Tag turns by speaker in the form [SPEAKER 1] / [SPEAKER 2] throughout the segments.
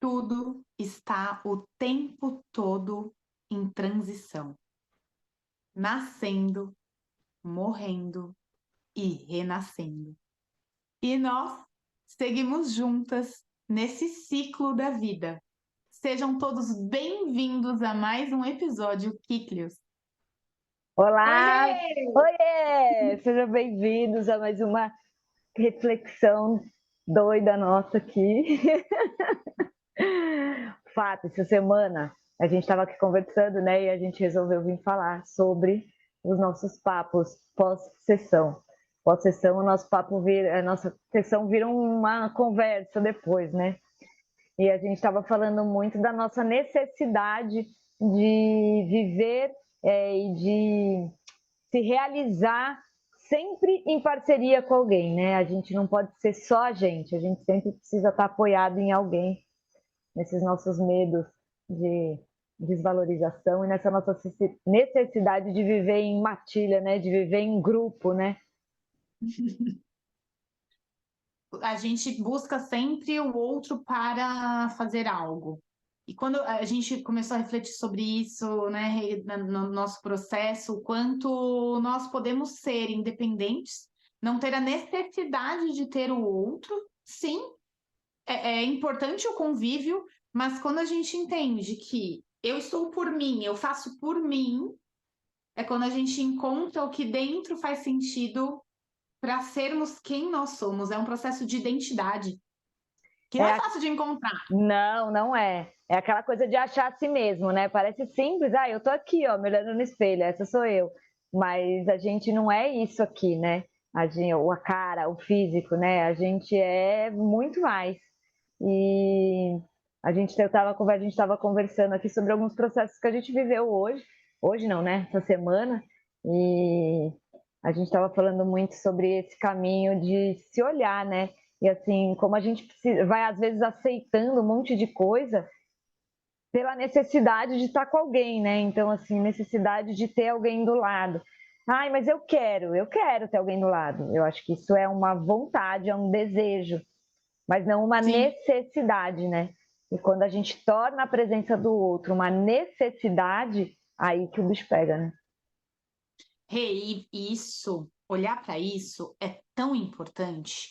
[SPEAKER 1] tudo está o tempo todo em transição, nascendo, morrendo e renascendo. E nós seguimos juntas nesse ciclo da vida. Sejam todos bem-vindos a mais um episódio Kíclios. Oi,
[SPEAKER 2] Olá!
[SPEAKER 1] Rê!
[SPEAKER 2] Oiê! Sejam bem-vindos a mais uma reflexão doida nossa aqui. Fato, essa semana a gente estava aqui conversando, né? E a gente resolveu vir falar sobre os nossos papos pós-sessão. Pós-sessão, o nosso papo vira, a nossa sessão vira uma conversa depois, né? E a gente estava falando muito da nossa necessidade de viver e de se realizar sempre em parceria com alguém, né? A gente não pode ser só a gente sempre precisa estar apoiado em alguém nesses nossos medos de desvalorização e nessa nossa necessidade de viver em matilha, né? De viver em grupo, né?
[SPEAKER 1] A gente busca sempre o outro para fazer algo. E quando a gente começou a refletir sobre isso, né, no nosso processo, o quanto nós podemos ser independentes, não ter a necessidade de ter o outro, sim, é importante o convívio, mas quando a gente entende que eu estou por mim, eu faço por mim, é quando a gente encontra o que dentro faz sentido para sermos quem nós somos. É um processo de identidade que não é
[SPEAKER 2] É,
[SPEAKER 1] fácil de encontrar.
[SPEAKER 2] não, não é. É aquela coisa de achar a si mesmo, né? Parece simples, eu tô aqui, ó, me olhando no espelho, essa sou eu. Mas a gente não é isso aqui, né? A cara, o físico, né? A gente é muito mais. E a gente estava conversando aqui sobre alguns processos que a gente viveu hoje não, né? Essa semana. E a gente estava falando muito sobre esse caminho de se olhar, né? E assim, como a gente vai às vezes aceitando um monte de coisa pela necessidade de estar com alguém, né? Então, assim, necessidade de ter alguém do lado. Ai, mas eu quero ter alguém do lado. Eu acho que isso é uma vontade, é um desejo, mas não uma
[SPEAKER 1] Sim.
[SPEAKER 2] necessidade, né? E quando a gente torna a presença do outro uma necessidade, aí que o bicho pega, né?
[SPEAKER 1] E isso, olhar para isso é tão importante,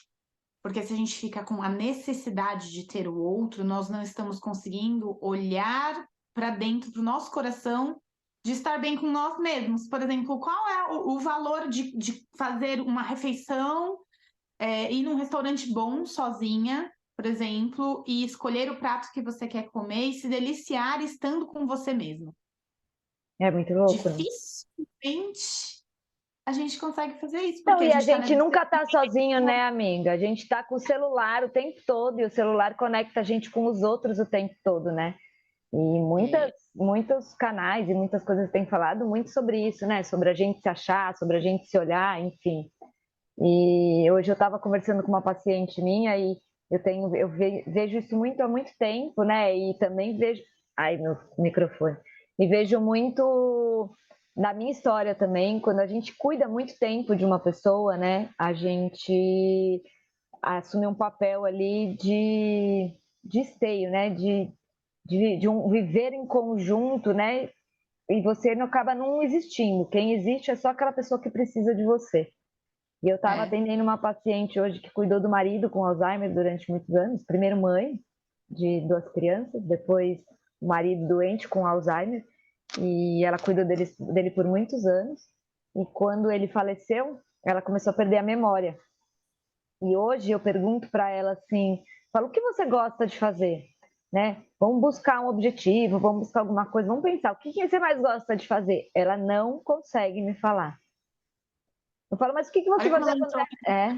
[SPEAKER 1] porque se a gente fica com a necessidade de ter o outro, nós não estamos conseguindo olhar para dentro do nosso coração, de estar bem com nós mesmos. Por exemplo, qual é o valor de fazer uma refeição, ir num restaurante bom sozinha, por exemplo, e escolher o prato que você quer comer e se deliciar estando com você mesmo?
[SPEAKER 2] É muito louco, né?
[SPEAKER 1] Dificilmente a gente consegue fazer isso,
[SPEAKER 2] Não,
[SPEAKER 1] porque a
[SPEAKER 2] e a
[SPEAKER 1] gente está na
[SPEAKER 2] gente nunca tá
[SPEAKER 1] necessidade.
[SPEAKER 2] sozinho, né, amiga? A gente tá com o celular o tempo todo e o celular conecta a gente com os outros o tempo todo, né? E muitos canais e muitas coisas têm falado muito sobre isso, né? Sobre a gente se achar, sobre a gente se olhar, enfim. E hoje eu estava conversando com uma paciente minha e vejo isso muito há muito tempo, né? E também vejo, ai, meu microfone. E vejo muito na minha história também, quando a gente cuida muito tempo de uma pessoa, né? A gente assume um papel ali de esteio, né? De um viver em conjunto, né? E você não acaba não existindo. Quem existe é só aquela pessoa que precisa de você. E eu estava
[SPEAKER 1] É,
[SPEAKER 2] atendendo uma paciente hoje que cuidou do marido com Alzheimer durante muitos anos. Primeiro mãe de duas crianças, depois o marido doente com Alzheimer. E ela cuidou dele por muitos anos. E quando ele faleceu, ela começou a perder a memória. E hoje eu pergunto para ela assim, falo, o que você gosta de fazer? Né? Vamos buscar um objetivo, vamos buscar alguma coisa, vamos pensar, o que você mais gosta de fazer? Ela não consegue me falar. Eu falo, mas o que você
[SPEAKER 1] olha como
[SPEAKER 2] fazia
[SPEAKER 1] ela
[SPEAKER 2] quando
[SPEAKER 1] entrou.
[SPEAKER 2] é?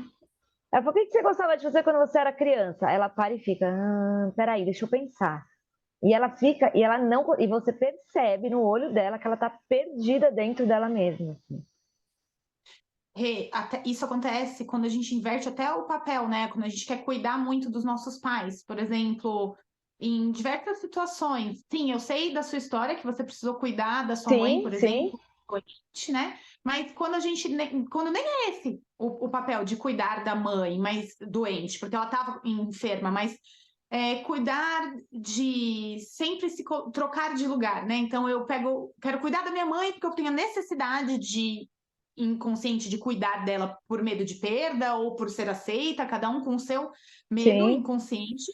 [SPEAKER 2] Ela falou, o que você gostava de fazer quando você era criança? Ela para e fica, peraí, deixa eu pensar. E ela fica, e ela não, e você percebe no olho dela que ela tá perdida dentro dela mesma. Assim.
[SPEAKER 1] Isso acontece quando a gente inverte até o papel, né? Quando a gente quer cuidar muito dos nossos pais, por exemplo, em diversas situações. Sim, eu sei da sua história que você precisou cuidar da sua mãe,
[SPEAKER 2] Sim,
[SPEAKER 1] por
[SPEAKER 2] sim.
[SPEAKER 1] exemplo, doente, né? Mas quando a gente, quando nem é esse o papel de cuidar da mãe, mas doente, porque ela estava enferma, mas cuidar de sempre trocar de lugar, né? Então quero cuidar da minha mãe porque eu tenho a necessidade de inconsciente de cuidar dela por medo de perda ou por ser aceita, cada um com o seu medo
[SPEAKER 2] Sim.
[SPEAKER 1] inconsciente.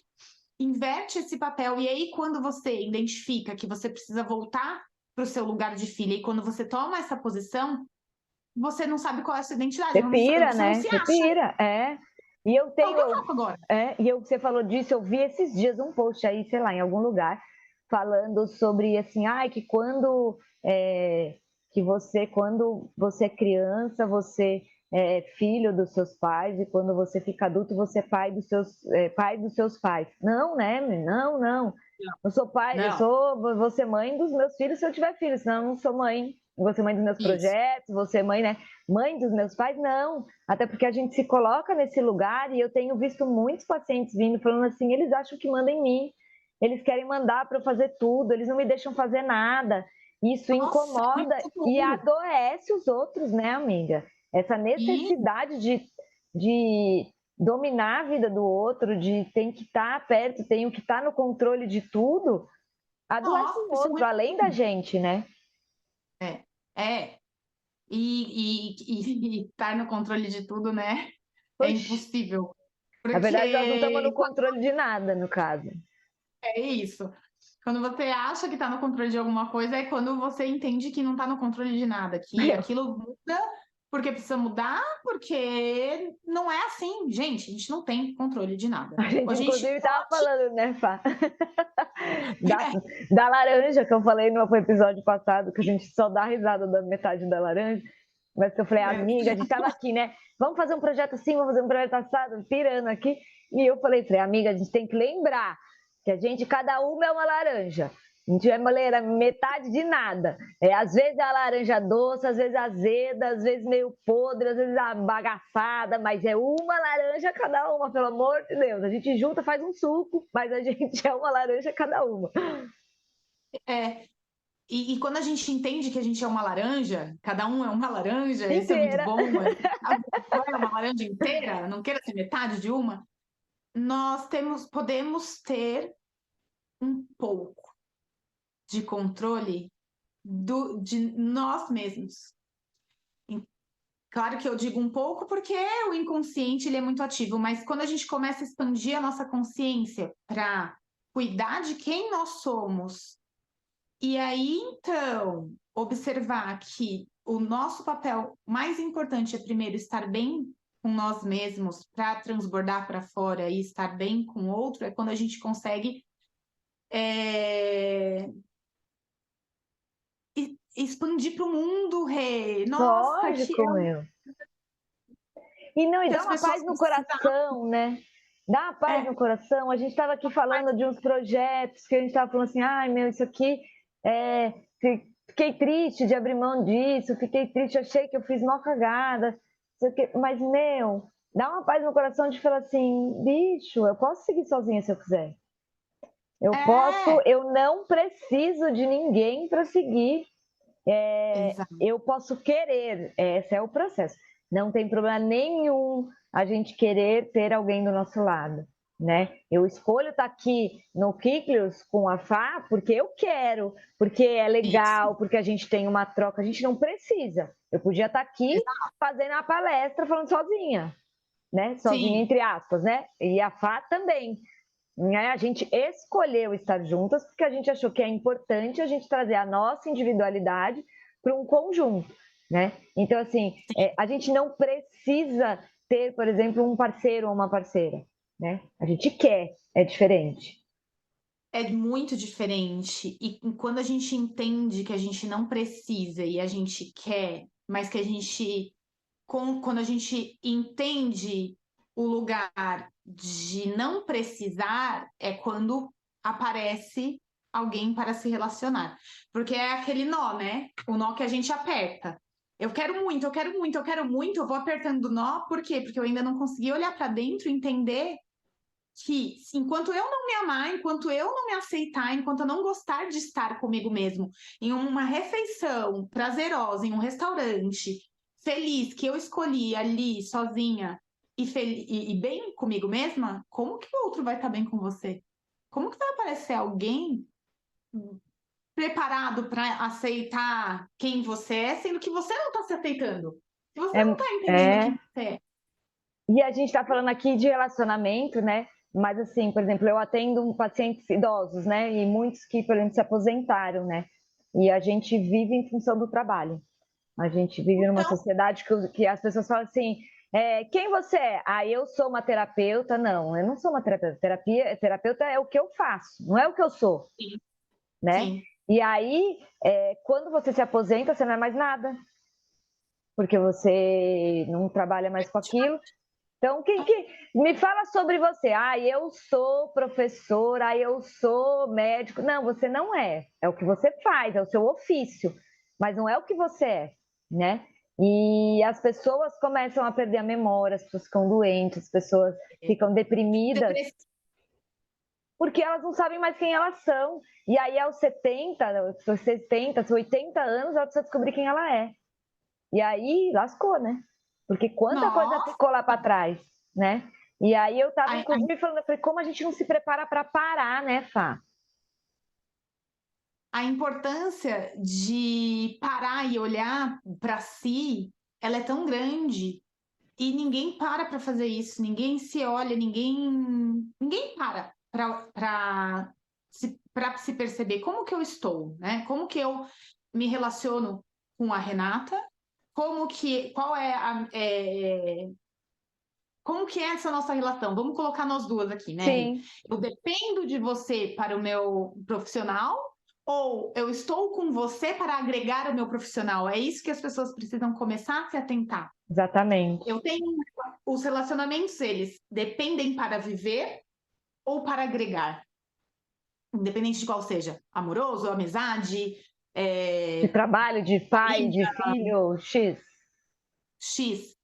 [SPEAKER 1] Inverte esse papel e aí quando você identifica que você precisa voltar para o seu lugar de filha e quando você toma essa posição, você não sabe qual é a sua identidade,
[SPEAKER 2] Você pira,
[SPEAKER 1] você não
[SPEAKER 2] né?
[SPEAKER 1] se
[SPEAKER 2] Você
[SPEAKER 1] acha.
[SPEAKER 2] pira, E eu
[SPEAKER 1] Então, o que eu
[SPEAKER 2] tenho.
[SPEAKER 1] faço agora?
[SPEAKER 2] E você falou disso, eu vi esses dias um post aí, sei lá, em algum lugar, falando sobre assim, que quando você é criança, você é filho dos seus pais, e quando você fica adulto, você é pai dos seus pais. Não, né? Não, não. Eu sou pai,
[SPEAKER 1] Não,
[SPEAKER 2] vou ser mãe dos meus filhos se eu tiver filhos, senão eu não sou mãe. Vou ser mãe dos meus
[SPEAKER 1] isso.
[SPEAKER 2] projetos, vou ser mãe, né? Mãe dos meus pais, não. Até porque a gente se coloca nesse lugar e eu tenho visto muitos pacientes vindo falando assim, eles acham que mandam em mim, eles querem mandar para eu fazer tudo, eles não me deixam fazer nada. Isso
[SPEAKER 1] Nossa, é
[SPEAKER 2] incomoda
[SPEAKER 1] muito
[SPEAKER 2] e
[SPEAKER 1] duro.
[SPEAKER 2] adoece os outros, né, amiga? Essa
[SPEAKER 1] E,
[SPEAKER 2] necessidade de dominar a vida do outro, de tem que estar perto, tenho que estar no controle de tudo, adoece o
[SPEAKER 1] nossa, isso é
[SPEAKER 2] outro,
[SPEAKER 1] muito
[SPEAKER 2] além da
[SPEAKER 1] ruim.
[SPEAKER 2] gente, né?
[SPEAKER 1] É, é. E estar no controle de tudo, né? É
[SPEAKER 2] Oxi,
[SPEAKER 1] impossível.
[SPEAKER 2] na verdade, nós não estamos no
[SPEAKER 1] Porque
[SPEAKER 2] controle de nada, no caso.
[SPEAKER 1] é isso. Quando você acha que está no controle de alguma coisa, é quando você entende que não está no controle de nada, que aquilo muda porque precisa mudar, porque não é assim. Gente, a gente não tem controle de nada.
[SPEAKER 2] A gente,
[SPEAKER 1] A gente
[SPEAKER 2] inclusive, tava
[SPEAKER 1] pode.
[SPEAKER 2] falando, né, Fá? Da, da laranja, que eu falei no episódio passado, que a gente só dá risada da metade da laranja. Mas que eu falei, amiga, a gente tava aqui, né? Vamos fazer um projeto assim, vamos fazer um projeto assado, pirando aqui. E eu falei, amiga, a gente tem que lembrar que a gente, cada uma é uma laranja. A gente vai ler metade de nada. Às vezes é a laranja doce, às vezes azeda, às vezes meio podre, às vezes bagaçada, mas é uma laranja cada uma, pelo amor de Deus. A gente junta, faz um suco, mas a gente é uma laranja cada uma.
[SPEAKER 1] É, e quando a gente entende que a gente é uma laranja, cada um é uma laranja, isso é muito
[SPEAKER 2] Inteira.
[SPEAKER 1] bom. É uma laranja inteira, não queira ser metade de uma. Nós podemos ter um pouco de controle de nós mesmos. Claro que eu digo um pouco porque o inconsciente ele é muito ativo, mas quando a gente começa a expandir a nossa consciência para cuidar de quem nós somos, e aí então observar que o nosso papel mais importante é primeiro estar bem com nós mesmos para transbordar para fora e estar bem com o outro, é quando a gente consegue expandir para o mundo, Rê. Nossa, que
[SPEAKER 2] Lógico, meu. E não, e
[SPEAKER 1] que
[SPEAKER 2] dá
[SPEAKER 1] as
[SPEAKER 2] uma
[SPEAKER 1] pessoas
[SPEAKER 2] paz no
[SPEAKER 1] precisavam.
[SPEAKER 2] coração, né? Dá uma paz no coração. A gente estava aqui falando de uns projetos que a gente estava falando assim, ai meu, isso aqui fiquei triste de abrir mão disso, fiquei triste, achei que eu fiz uma cagada. Mas, meu, dá uma paz no coração de falar assim, bicho, eu posso seguir sozinha se eu quiser.
[SPEAKER 1] É,
[SPEAKER 2] Eu não preciso de ninguém para seguir.
[SPEAKER 1] exato.
[SPEAKER 2] Eu posso querer, esse é o processo. Não tem problema nenhum a gente querer ter alguém do nosso lado, né? Eu escolho estar aqui no Kiklios com a Fá porque eu quero, porque é
[SPEAKER 1] Isso,
[SPEAKER 2] legal, porque a gente tem uma troca, a gente não precisa. Eu podia estar aqui
[SPEAKER 1] exato.
[SPEAKER 2] fazendo a palestra falando sozinha, né? Sozinha
[SPEAKER 1] Sim,
[SPEAKER 2] entre aspas, né? E a Fá também. A gente escolheu estar juntas porque a gente achou que é importante a gente trazer a nossa individualidade para um conjunto, né? Então, assim, a gente não precisa ter, por exemplo, um parceiro ou uma parceira, né? A gente quer, é diferente.
[SPEAKER 1] é muito diferente. E quando a gente entende que a gente não precisa e a gente quer, mas que a gente, quando a gente entende o lugar de não precisar, é quando aparece alguém para se relacionar. Porque é aquele nó, né? O nó que a gente aperta. Eu quero muito, eu quero muito, eu quero muito, eu vou apertando o nó, por quê? Porque eu ainda não consegui olhar para dentro e entender que enquanto eu não me amar, enquanto eu não me aceitar, enquanto eu não gostar de estar comigo mesmo, em uma refeição prazerosa, em um restaurante feliz que eu escolhi ali sozinha e bem comigo mesma, como que o outro vai estar bem com você? Como que vai aparecer alguém preparado para aceitar quem você é, sendo que você não está se aceitando? Se você não está entendendo quem você é.
[SPEAKER 2] E a gente está falando aqui de relacionamento, né? Mas assim, por exemplo, eu atendo pacientes idosos, né? E muitos que, por exemplo, se aposentaram, né? E a gente vive em função do trabalho. A gente vive numa
[SPEAKER 1] Então,
[SPEAKER 2] sociedade que as pessoas falam assim, quem você é? Ah, eu sou uma terapeuta. Não, eu não sou uma terapeuta. Terapeuta é o que eu faço, não é o que eu sou,
[SPEAKER 1] sim,
[SPEAKER 2] né?
[SPEAKER 1] sim.
[SPEAKER 2] E aí, quando você se aposenta, você não é mais nada, porque você não trabalha mais com aquilo. Então, quem que me fala sobre você? Ah, eu sou professora, ah, eu sou médico. Não, você não é. É o que você faz, é o seu ofício, mas não é o que você é, né? E as pessoas começam a perder a memória, as pessoas ficam doentes, as pessoas ficam deprimidas, porque elas não sabem mais quem elas são. E aí, aos 70, 60, 80 anos, ela precisa descobrir quem ela é. E aí, lascou, né? Porque quanta coisa
[SPEAKER 1] Nossa,
[SPEAKER 2] ficou lá para trás, né? E aí eu estava,
[SPEAKER 1] a,
[SPEAKER 2] inclusive, falando, eu falei, como a gente não se prepara para parar, né, Fá?
[SPEAKER 1] a importância de parar e olhar para si, ela é tão grande e ninguém para fazer isso, ninguém se olha, ninguém para se perceber como que eu estou, né? Como que eu me relaciono com a Renata, qual é como que é essa nossa relação? Vamos colocar nós duas aqui, né, Rê?
[SPEAKER 2] Sim,
[SPEAKER 1] Eu dependo de você para o meu profissional ou eu estou com você para agregar o meu profissional? É isso que as pessoas precisam começar a se atentar.
[SPEAKER 2] exatamente.
[SPEAKER 1] Eu tenho os relacionamentos, eles dependem para viver ou para agregar, independente de qual seja, amoroso, amizade,
[SPEAKER 2] De trabalho, de pai, de
[SPEAKER 1] família,
[SPEAKER 2] filho, X.
[SPEAKER 1] X.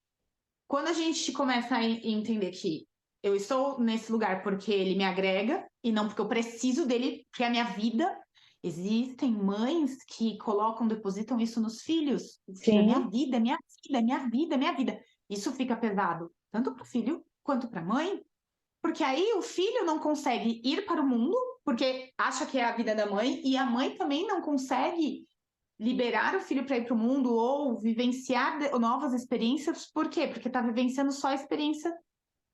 [SPEAKER 1] Quando a gente começa a entender que eu estou nesse lugar porque ele me agrega e não porque eu preciso dele, porque é a minha vida. Existem mães que colocam, depositam isso nos filhos. O filho é minha
[SPEAKER 2] Sim,
[SPEAKER 1] vida, é minha vida, é minha vida, é minha vida. Isso fica pesado, tanto para o filho quanto para a mãe, porque aí o filho não consegue ir para o mundo, porque acha que é a vida da mãe, e a mãe também não consegue liberar o filho para ir para o mundo ou vivenciar novas experiências. Por quê? Porque está vivenciando só a experiência.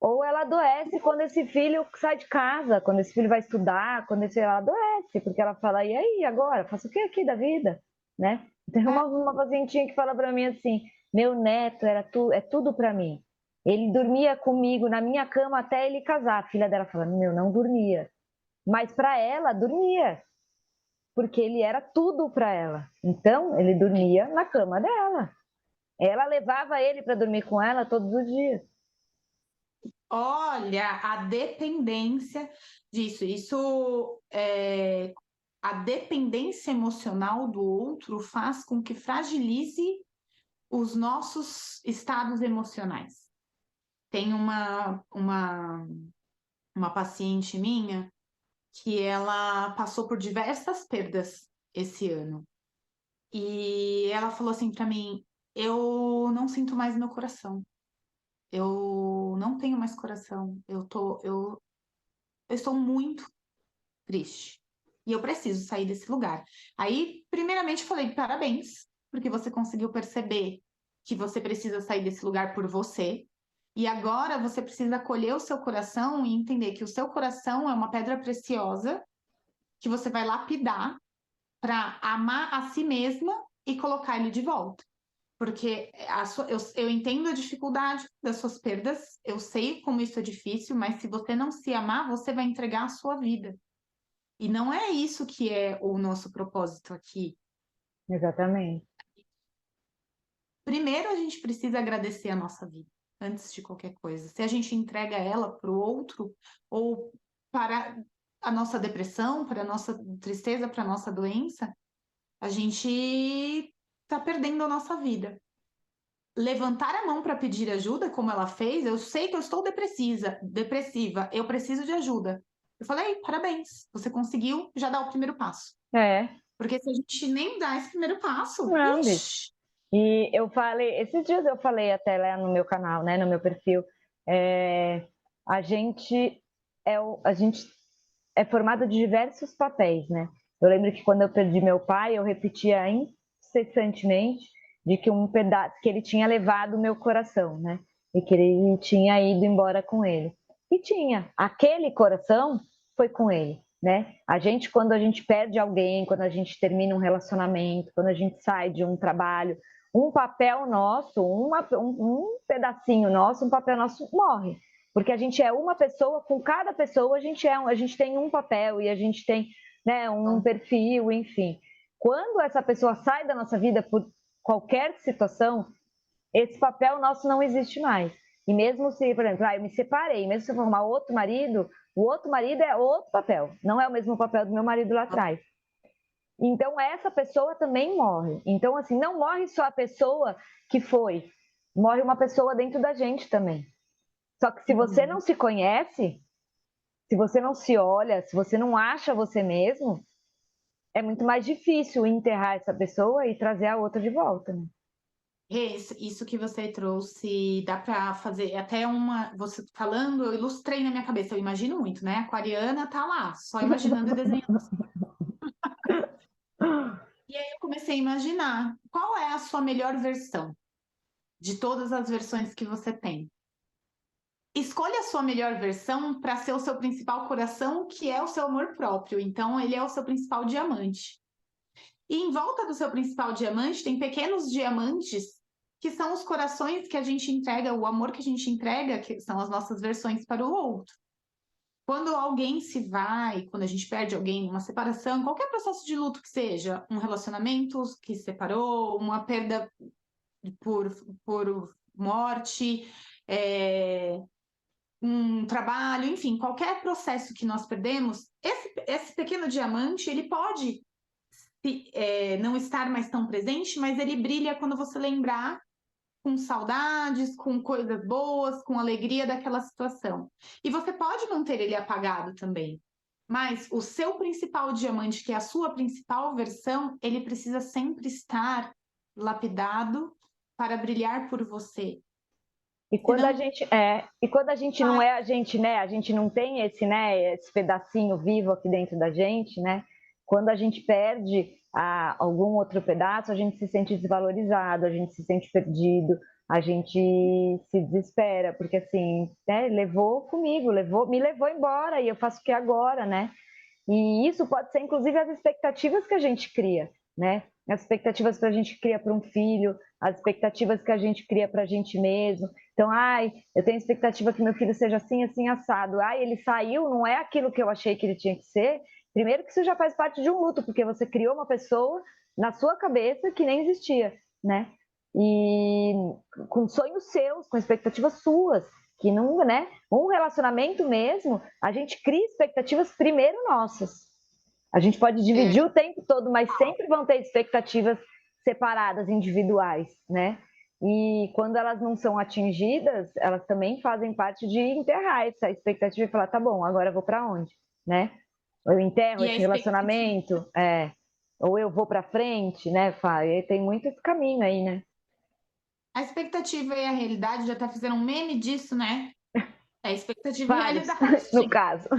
[SPEAKER 2] ou ela adoece quando esse filho sai de casa, quando esse filho vai estudar, quando esse ela adoece, porque ela fala, e aí, agora? Faço o que aqui da vida? Né? Tem uma pacientinha que fala para mim assim, meu neto é tudo para mim. Ele dormia comigo na minha cama até ele casar. A filha dela fala, meu, não dormia. Mas para ela, dormia, porque ele era tudo para ela. Então, ele dormia na cama dela. Ela levava ele para dormir com ela todos os dias.
[SPEAKER 1] Olha a dependência disso. A dependência emocional do outro faz com que fragilize os nossos estados emocionais. Tem uma paciente minha que ela passou por diversas perdas esse ano. E ela falou assim para mim: eu não sinto mais meu coração. Eu não tenho mais coração. Eu estou muito triste. E eu preciso sair desse lugar. Aí, primeiramente, eu falei: parabéns, porque você conseguiu perceber que você precisa sair desse lugar por você. E agora você precisa acolher o seu coração e entender que o seu coração é uma pedra preciosa que você vai lapidar para amar a si mesma e colocar ele de volta. Porque eu entendo a dificuldade das suas perdas, eu sei como isso é difícil, mas se você não se amar, você vai entregar a sua vida. E não é isso que é o nosso propósito aqui.
[SPEAKER 2] Exatamente.
[SPEAKER 1] Primeiro, a gente precisa agradecer a nossa vida, antes de qualquer coisa. Se a gente entrega ela para o outro, ou para a nossa depressão, para a nossa tristeza, para a nossa doença, a gente está perdendo a nossa vida. Levantar a mão para pedir ajuda, como ela fez, eu sei que eu estou depressiva, eu preciso de ajuda. Eu falei: parabéns, você conseguiu já dar o primeiro passo.
[SPEAKER 2] É,
[SPEAKER 1] Porque se a gente nem dá esse primeiro passo,
[SPEAKER 2] não, bicho.
[SPEAKER 1] ixi,
[SPEAKER 2] E eu falei, esses dias eu falei até lá no meu canal, né, no meu perfil, A gente a gente é formado de diversos papéis, né? Eu lembro que quando eu perdi meu pai, eu repetia incessantemente de que que ele tinha levado o meu coração, né? E que ele tinha ido embora com ele. E tinha, aquele coração foi com ele, né? Quando a gente perde alguém, quando a gente termina um relacionamento, quando a gente sai de um trabalho, um papel nosso, um pedacinho nosso, um papel nosso morre. Porque a gente é uma pessoa, com cada pessoa a gente tem um papel e a gente tem, né, um perfil, enfim. Quando essa pessoa sai da nossa vida por qualquer situação, esse papel nosso não existe mais. E mesmo se, por exemplo, eu me separei, mesmo se eu formar outro marido, o outro marido é outro papel, não é o mesmo papel do meu marido lá atrás. Então, essa pessoa também morre. Então, assim, não morre só a pessoa que foi, morre uma pessoa dentro da gente também. Só que se você não se conhece, se você não se olha, se você não acha você mesmo, é muito mais difícil enterrar essa pessoa e trazer a outra de volta, né?
[SPEAKER 1] Isso que você trouxe, dá para fazer até uma. Você falando, eu ilustrei na minha cabeça, eu imagino muito, né? A aquariana tá lá, só imaginando e desenhando. E aí eu comecei a imaginar qual é a sua melhor versão de todas as versões que você tem. Escolha a sua melhor versão para ser o seu principal coração, que é o seu amor próprio. Então, ele é o seu principal diamante. E em volta do seu principal diamante tem pequenos diamantes que são os corações que a gente entrega, o amor que a gente entrega, que são as nossas versões para o outro. Quando alguém se vai, quando a gente perde alguém, uma separação, qualquer processo de luto que seja, um relacionamento que se separou, uma perda por morte, um trabalho, enfim, qualquer processo que nós perdemos, esse pequeno diamante, ele pode não estar mais tão presente, mas ele brilha quando você lembrar com saudades, com coisas boas, com alegria daquela situação. E você pode não ter ele apagado também, mas o seu principal diamante, que é a sua principal versão, ele precisa sempre estar lapidado para brilhar por você.
[SPEAKER 2] E quando a gente não é a gente, né? A gente não tem esse, né? Esse pedacinho vivo aqui dentro da gente, né? Quando a gente perde algum outro pedaço, a gente se sente desvalorizado, a gente se sente perdido, a gente se desespera, porque assim, né? Levou comigo, me levou embora e eu faço o que agora, né? E isso pode ser, inclusive, as expectativas que a gente cria, né? As expectativas que a gente cria para um filho, as expectativas que a gente cria para a gente mesmo. Então, eu tenho expectativa que meu filho seja assim, assim, assado. Ele saiu, não é aquilo que eu achei que ele tinha que ser. Primeiro que isso já faz parte de um luto, porque você criou uma pessoa na sua cabeça que nem existia, né? E com sonhos seus, com expectativas suas, que não, né? Um relacionamento mesmo, a gente cria expectativas primeiro nossas. A gente pode dividir o tempo todo, mas sempre vão ter expectativas separadas, individuais, né? E quando elas não são atingidas, elas também fazem parte de enterrar essa expectativa e falar, tá bom, agora eu vou para onde, né? Eu enterro esse relacionamento, ou eu vou para frente, né? E tem muito esse caminho aí, né?
[SPEAKER 1] A expectativa e a realidade já até fizeram um meme disso, né? A expectativa
[SPEAKER 2] Vários,
[SPEAKER 1] e a realidade.
[SPEAKER 2] no caso.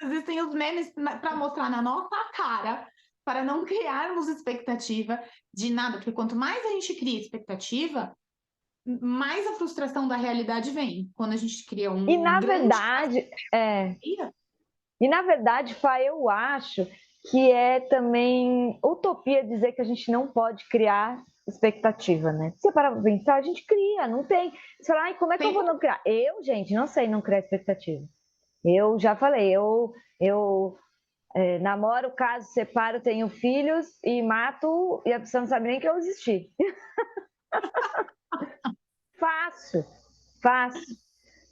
[SPEAKER 1] Existem os memes para mostrar na nossa cara, para não criarmos expectativa de nada, porque quanto mais a gente cria expectativa, mais a frustração da realidade vem. Quando a gente cria um grande...
[SPEAKER 2] E na verdade, Fá, eu acho que é também utopia dizer que a gente não pode criar expectativa, né? Se você parar para pensar, a gente cria, não tem. Você fala, como é que eu vou não criar? Eu, gente, não sei não criar expectativa. Eu já falei, eu namoro, caso, separo, tenho filhos e mato e a pessoa não sabe nem que eu existi. Fácil,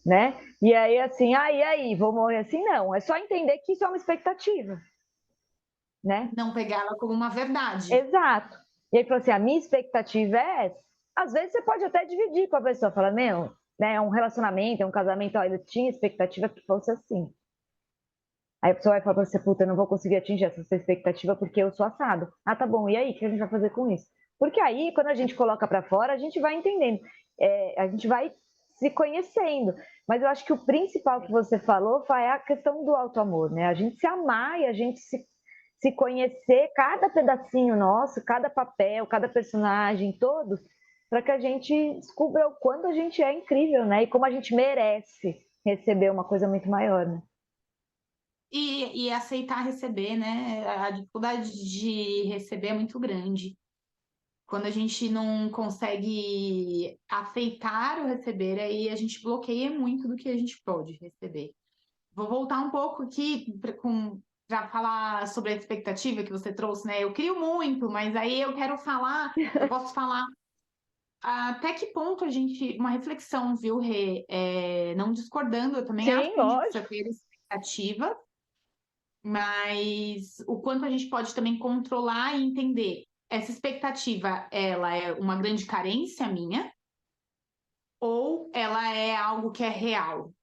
[SPEAKER 2] né? E aí, assim, e aí, vou morrer assim? Não, é só entender que isso é uma expectativa, né?
[SPEAKER 1] Não pegá-la como uma verdade.
[SPEAKER 2] Exato. E aí falou assim, a minha expectativa é essa. Às vezes você pode até dividir com a pessoa, fala, meu, né, é um relacionamento, é um casamento, ó, eu tinha expectativa que fosse assim. Aí a pessoa vai falar pra você, puta, eu não vou conseguir atingir essa sua expectativa porque eu sou assado. Ah, tá bom, e aí, o que a gente vai fazer com isso? Porque aí, quando a gente coloca para fora, a gente vai entendendo. A gente vai se conhecendo. Mas eu acho que o principal que você falou foi a questão do auto-amor, né? A gente se amar e a gente se conhecer, cada pedacinho nosso, cada papel, cada personagem, todos, para que a gente descubra o quanto a gente é incrível, né? E como a gente merece receber uma coisa muito maior, né?
[SPEAKER 1] E aceitar receber, né? A dificuldade de receber é muito grande. Quando a gente não consegue aceitar o receber, aí a gente bloqueia muito do que a gente pode receber. Vou voltar um pouco aqui para falar sobre a expectativa que você trouxe, né? Eu crio muito, mas aí eu quero falar, eu posso falar até que ponto a gente, uma reflexão, viu, Rê? Não discordando, eu também acho
[SPEAKER 2] Sim,
[SPEAKER 1] que a gente precisa
[SPEAKER 2] lógico.
[SPEAKER 1] ter expectativa, mas o quanto a gente pode também controlar e entender. Essa expectativa, ela é uma grande carência minha ou ela é algo que é real?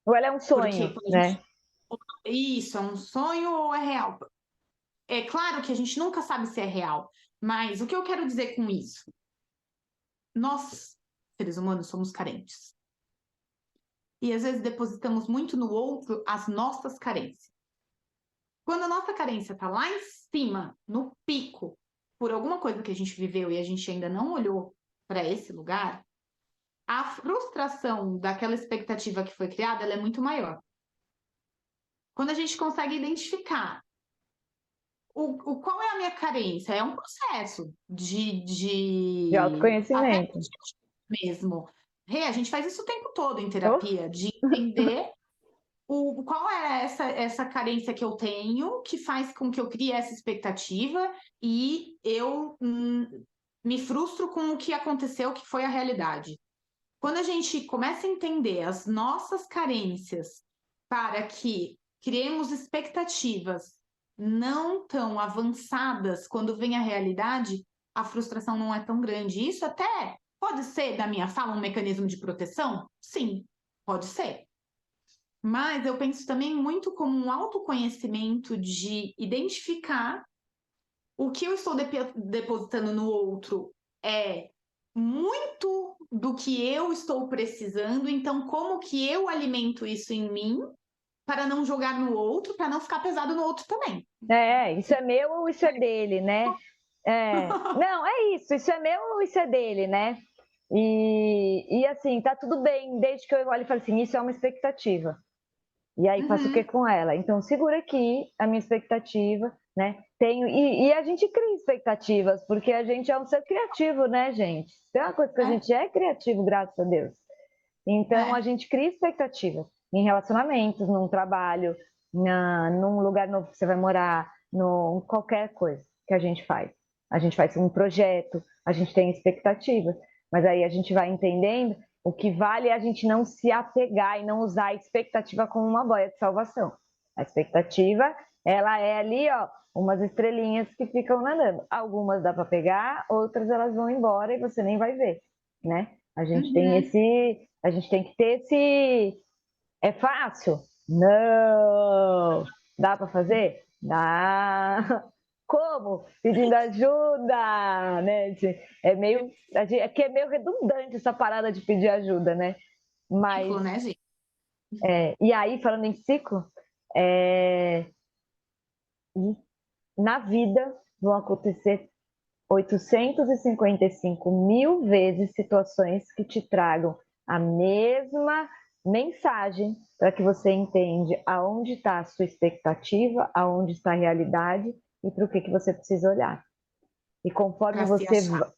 [SPEAKER 2] Ou ela é um
[SPEAKER 1] Porque
[SPEAKER 2] sonho,
[SPEAKER 1] quando a
[SPEAKER 2] né?
[SPEAKER 1] gente... Isso, é um sonho ou é real? É claro que a gente nunca sabe se é real, mas o que eu quero dizer com isso? Nós, seres humanos, somos carentes. E às vezes depositamos muito no outro as nossas carências. Quando a nossa carência está lá em cima, no pico, por alguma coisa que a gente viveu e a gente ainda não olhou para esse lugar, a frustração daquela expectativa que foi criada, ela é muito maior. Quando a gente consegue identificar qual é a minha carência, é um processo
[SPEAKER 2] De
[SPEAKER 1] até
[SPEAKER 2] autoconhecimento.
[SPEAKER 1] mesmo. A gente faz isso o tempo todo em
[SPEAKER 2] Oh,
[SPEAKER 1] terapia, de entender qual é essa carência que eu tenho que faz com que eu crie essa expectativa e eu me frustro com o que aconteceu, que foi a realidade. Quando a gente começa a entender as nossas carências para que criemos expectativas não tão avançadas quando vem a realidade, a frustração não é tão grande. Isso até pode ser, da minha fala, um mecanismo de proteção? Sim, pode ser. Mas eu penso também muito como um autoconhecimento de identificar o que eu estou depositando no outro é muito do que eu estou precisando, então como que eu alimento isso em mim para não jogar no outro, para não ficar pesado no outro também.
[SPEAKER 2] isso é meu ou isso é dele, né? Não, é isso é meu ou isso é dele, né? E assim, tá tudo bem, desde que eu olho e falo assim, isso é uma expectativa. E aí faço o que com ela? Então, segura aqui a minha expectativa, né? E a gente cria expectativas, porque a gente é um ser criativo, né, gente? Tem uma coisa que a gente é criativo, graças a Deus. Então, a gente cria expectativas em relacionamentos, num trabalho, num lugar novo que você vai morar, qualquer coisa que a gente faz. A gente faz um projeto, a gente tem expectativas, mas aí a gente vai entendendo o que vale é a gente não se apegar e não usar a expectativa como uma boia de salvação. A expectativa, ela é ali, ó, umas estrelinhas que ficam nadando. Algumas dá para pegar, outras elas vão embora e você nem vai ver, né? A gente tem que ter esse. É fácil? Não! Dá para fazer? Dá! Como? Pedindo ajuda, né? Aqui é meio redundante essa parada de pedir ajuda, né? Mas,
[SPEAKER 1] Ciclo, né, gente?
[SPEAKER 2] e aí, falando em ciclo, na vida vão acontecer 855 mil vezes situações que te tragam a mesma mensagem para que você entenda aonde está a sua expectativa, aonde está a realidade e para o que você precisa olhar. E conforme
[SPEAKER 1] Para se achar.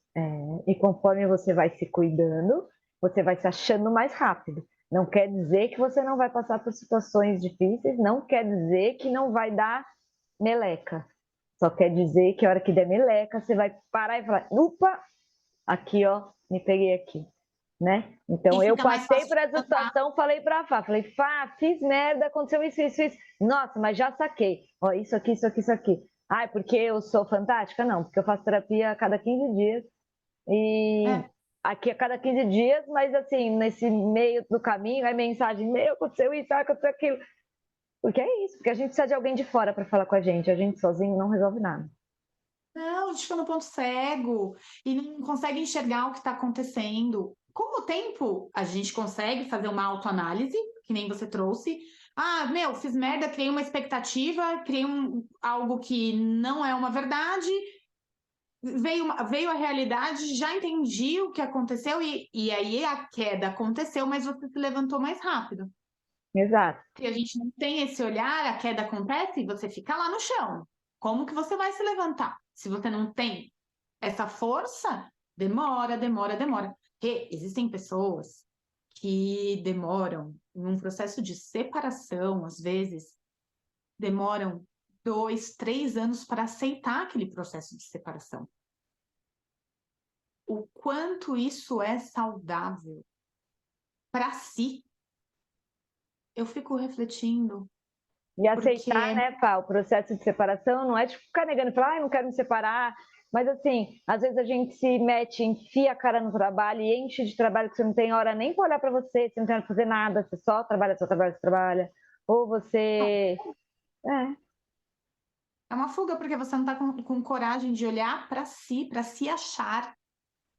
[SPEAKER 2] conforme você vai se cuidando, você vai se achando mais rápido. Não quer dizer que você não vai passar por situações difíceis, não quer dizer que não vai dar meleca. Só quer dizer que a hora que der meleca, você vai parar e falar: opa, aqui ó, me peguei aqui, né? Então
[SPEAKER 1] E
[SPEAKER 2] eu
[SPEAKER 1] fica mais
[SPEAKER 2] passei
[SPEAKER 1] fácil
[SPEAKER 2] por
[SPEAKER 1] de
[SPEAKER 2] essa
[SPEAKER 1] cantar.
[SPEAKER 2] situação, falei pra Fá, fiz merda, aconteceu isso, isso, isso. Nossa, mas já saquei. Ó, isso aqui, isso aqui, isso aqui. Ah, porque eu sou fantástica? Não, porque eu faço terapia a cada 15 dias. E
[SPEAKER 1] É.
[SPEAKER 2] aqui a cada 15 dias, mas assim, nesse meio do caminho, é mensagem, meu, aconteceu isso, aconteceu aquilo. Porque é isso, porque a gente precisa de alguém de fora para falar com a gente sozinho não resolve nada.
[SPEAKER 1] Não, a gente fica no ponto cego e não consegue enxergar o que está acontecendo. Com o tempo, a gente consegue fazer uma autoanálise, que nem você trouxe. Ah, meu, fiz merda, criei uma expectativa, criei algo que não é uma verdade, veio a realidade, já entendi o que aconteceu, e aí a queda aconteceu, mas você se levantou mais rápido.
[SPEAKER 2] Exato.
[SPEAKER 1] Se a gente não tem esse olhar, a queda acontece e você fica lá no chão. Como que você vai se levantar? Se você não tem essa força, demora, demora, demora. Porque existem pessoas que demoram, em um processo de separação, às vezes, demoram 2, 3 anos para aceitar aquele processo de separação. O quanto isso é saudável para si. Eu fico refletindo,
[SPEAKER 2] E aceitar,
[SPEAKER 1] porque
[SPEAKER 2] né, Pá, o processo de separação não é de ficar negando e falar, ai, não quero me separar. Mas assim, às vezes a gente se mete, enfia a cara no trabalho e enche de trabalho que você não tem hora nem para olhar para você, você não tem hora para fazer nada, você só trabalha, só trabalha, só trabalha. Ou você. É,
[SPEAKER 1] é uma fuga, porque você não está com coragem de olhar para se achar,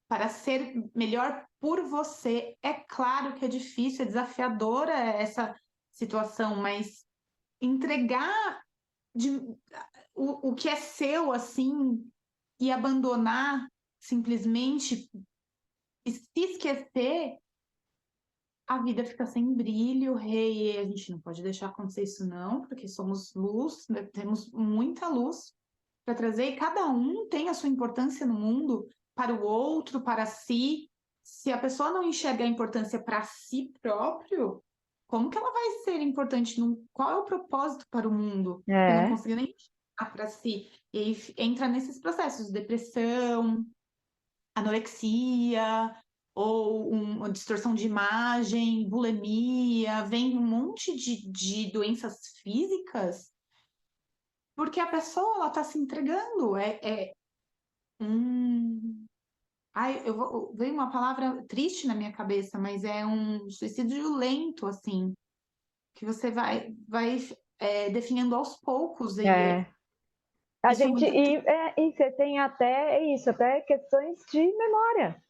[SPEAKER 1] para ser melhor por você. É claro que é difícil, é desafiadora essa situação, mas entregar de, o que é seu, assim, e abandonar simplesmente, e se esquecer, a vida fica sem brilho, rei, a gente não pode deixar acontecer isso não, porque somos luz, né? Temos muita luz para trazer, e cada um tem a sua importância no mundo, para o outro, para si. Se a pessoa não enxerga a importância para si próprio, como que ela vai ser importante? Qual é o propósito para o mundo? Se não
[SPEAKER 2] é.
[SPEAKER 1] conseguir nem enxergar para si. E aí entra nesses processos, depressão, anorexia, ou uma distorção de imagem, bulimia, vem um monte de doenças físicas, porque a pessoa ela está se entregando. Um. Ai, veio uma palavra triste na minha cabeça, mas é um suicídio lento, assim, que você vai definhando aos poucos,
[SPEAKER 2] É. A
[SPEAKER 1] isso é
[SPEAKER 2] gente,
[SPEAKER 1] muito triste.
[SPEAKER 2] e você tem até isso, até questões de memória.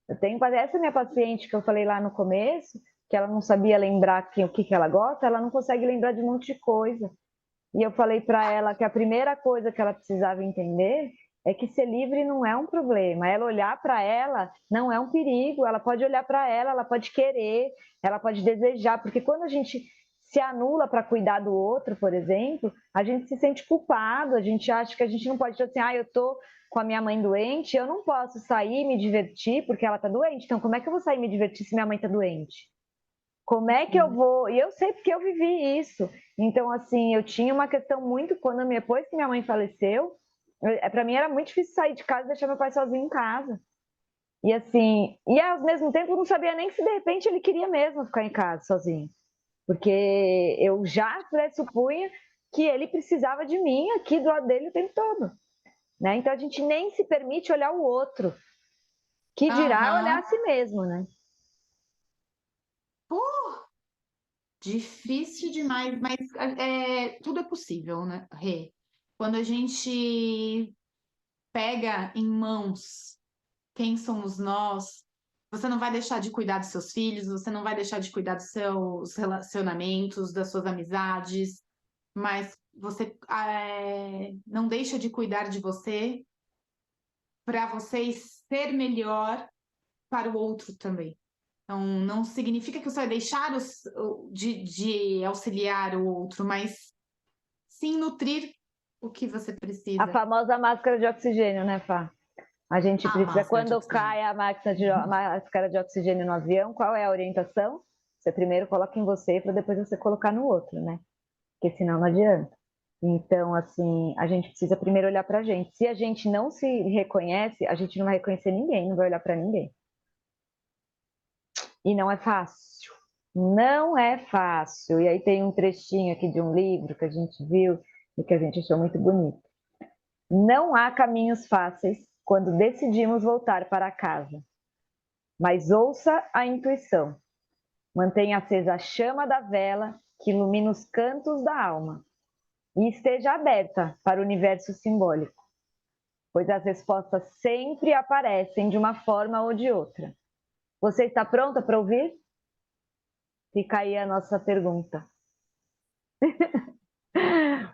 [SPEAKER 2] Eu tenho essa minha paciente que eu falei lá no começo, que ela não sabia lembrar o que ela gosta, ela não consegue lembrar de um monte de coisa. E eu falei para ela que a primeira coisa que ela precisava entender é que ser livre não é um problema. Ela olhar para ela não é um perigo. Ela pode olhar para ela pode querer, ela pode desejar, porque quando a gente se anula para cuidar do outro, por exemplo, a gente se sente culpado, a gente acha que a gente não pode dizer assim, ah, eu tô com a minha mãe doente, eu não posso sair e me divertir porque ela tá doente. Então, como é que eu vou sair e me divertir se minha mãe tá doente? Como é que eu vou? E eu sei porque eu vivi isso. Então, assim, eu tinha uma questão muito quando depois que minha mãe faleceu, para mim era muito difícil sair de casa e deixar meu pai sozinho em casa. E assim, e ao mesmo tempo eu não sabia nem se de repente ele queria mesmo ficar em casa sozinho, porque eu já pressupunha que ele precisava de mim aqui do lado dele o tempo todo, né? Então a gente nem se permite olhar o outro, que dirá olhar
[SPEAKER 1] Aham.
[SPEAKER 2] a si mesmo, né?
[SPEAKER 1] Difícil demais, mas tudo é possível, né, Rê? Quando a gente pega em mãos quem somos nós, você não vai deixar de cuidar dos seus filhos, você não vai deixar de cuidar dos seus relacionamentos, das suas amizades, mas você não deixa de cuidar de você para você ser melhor para o outro também. Então, não significa que você vai deixar de auxiliar o outro, mas sim nutrir o que você
[SPEAKER 2] A
[SPEAKER 1] precisa.
[SPEAKER 2] famosa máscara de oxigênio, né, Fá? A gente
[SPEAKER 1] A
[SPEAKER 2] precisa,
[SPEAKER 1] máscara de
[SPEAKER 2] quando
[SPEAKER 1] oxigênio.
[SPEAKER 2] cai a máscara de oxigênio no avião, qual é a orientação? Você primeiro coloca em você para depois você colocar no outro, né? Porque senão não adianta. Então, assim, a gente precisa primeiro olhar para a gente. Se a gente não se reconhece, a gente não vai reconhecer ninguém, não vai olhar para ninguém. E não é fácil. Não é fácil. E aí tem um trechinho aqui de um livro que a gente viu e que a gente achou muito bonito. Não há caminhos fáceis quando decidimos voltar para casa, mas ouça a intuição. Mantenha acesa a chama da vela que ilumina os cantos da alma e esteja aberta para o universo simbólico, pois as respostas sempre aparecem de uma forma ou de outra. Você está pronta para ouvir? Fica aí a nossa pergunta.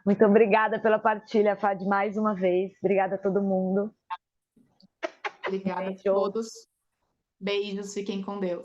[SPEAKER 2] Muito obrigada pela partilha, Fad, mais uma vez. Obrigada a todo mundo.
[SPEAKER 1] Obrigada a
[SPEAKER 2] Beijo.
[SPEAKER 1] todos. Beijos, fiquem com Deus.